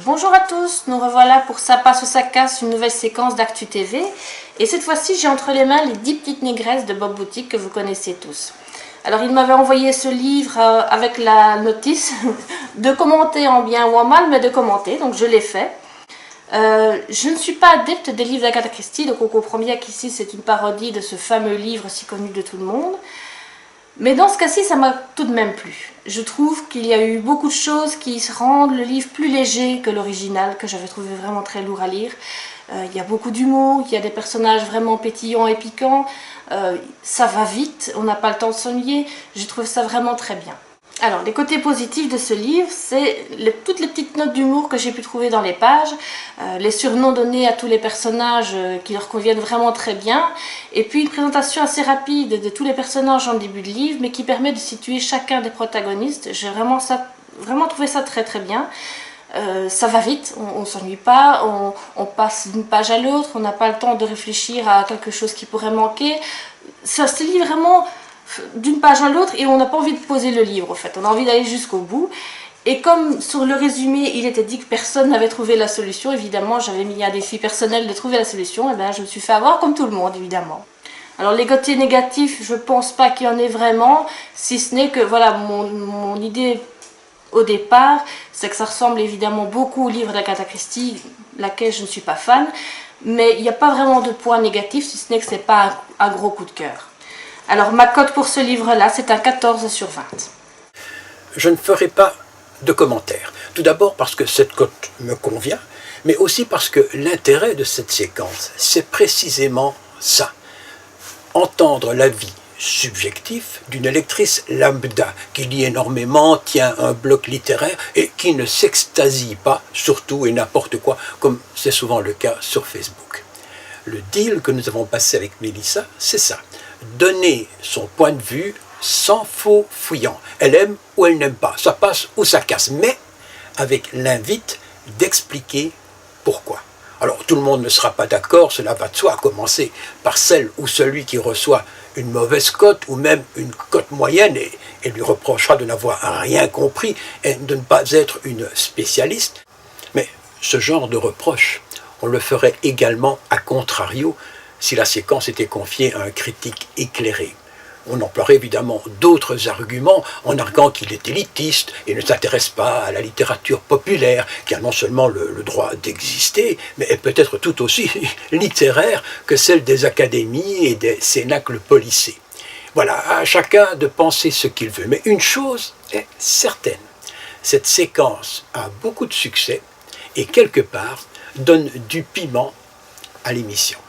Bonjour à tous, nous revoilà pour Ça passe ou ça casse, une nouvelle séquence d'Actu TV. Et cette fois-ci, j'ai entre les mains Les 10 petites négresses de Bob Boutique que vous connaissez tous. Alors, il m'avait envoyé ce livre avec la notice de commenter en bien ou en mal, mais de commenter, donc je l'ai fait. Je ne suis pas adepte des livres d'Agatha Christie, donc on comprend bien qu'ici c'est une parodie de ce fameux livre si connu de tout le monde. Mais dans ce cas-ci, ça m'a tout de même plu. Je trouve qu'il y a eu beaucoup de choses qui rendent le livre plus léger que l'original, que j'avais trouvé vraiment très lourd à lire. Il y a beaucoup d'humour, il y a des personnages vraiment pétillants et piquants. Ça va vite, on n'a pas le temps de s'ennuyer. Je trouve ça vraiment très bien. Alors, les côtés positifs de ce livre, c'est toutes les petites notes d'humour que j'ai pu trouver dans les pages, les surnoms donnés à tous les personnages qui leur conviennent vraiment très bien, et puis une présentation assez rapide de tous les personnages en début de livre, mais qui permet de situer chacun des protagonistes. J'ai vraiment trouvé ça très très bien. Ça va vite, on ne s'ennuie pas, on passe d'une page à l'autre, on n'a pas le temps de réfléchir à quelque chose qui pourrait manquer. Ça se lit vraiment d'une page à l'autre et on n'a pas envie de poser le livre en fait, on a envie d'aller jusqu'au bout. Et comme sur le résumé il était dit que personne n'avait trouvé la solution, évidemment j'avais mis un défi personnel de trouver la solution, et bien je me suis fait avoir comme tout le monde évidemment. Alors les côtés négatifs, je pense pas qu'il y en ait vraiment, si ce n'est que voilà, mon idée au départ, c'est que ça ressemble évidemment beaucoup au livre d'Agatha Christie, laquelle je ne suis pas fan, mais il n'y a pas vraiment de point négatif, si ce n'est que c'est pas un gros coup de cœur. Alors ma cote pour ce livre-là, c'est un 14 sur 20. Je ne ferai pas de commentaires. Tout d'abord parce que cette cote me convient, mais aussi parce que l'intérêt de cette séquence, c'est précisément ça. Entendre l'avis subjectif d'une lectrice lambda qui lit énormément, tient un bloc littéraire et qui ne s'extasie pas sur tout et n'importe quoi, comme c'est souvent le cas sur Facebook. Le deal que nous avons passé avec Mélissa, c'est ça. Donner son point de vue sans faux fouillant. Elle aime ou elle n'aime pas, ça passe ou ça casse, mais avec l'invite d'expliquer pourquoi. Alors tout le monde ne sera pas d'accord, cela va de soi, à commencer par celle ou celui qui reçoit une mauvaise cote ou même une cote moyenne et lui reprochera de n'avoir rien compris et de ne pas être une spécialiste. Mais ce genre de reproche, on le ferait également à contrario si la séquence était confiée à un critique éclairé. On emploierait évidemment d'autres arguments en arguant qu'il est élitiste et ne s'intéresse pas à la littérature populaire, qui a non seulement le droit d'exister, mais est peut-être tout aussi littéraire que celle des académies et des cénacles policés. Voilà, à chacun de penser ce qu'il veut. Mais une chose est certaine, cette séquence a beaucoup de succès et quelque part donne du piment à l'émission.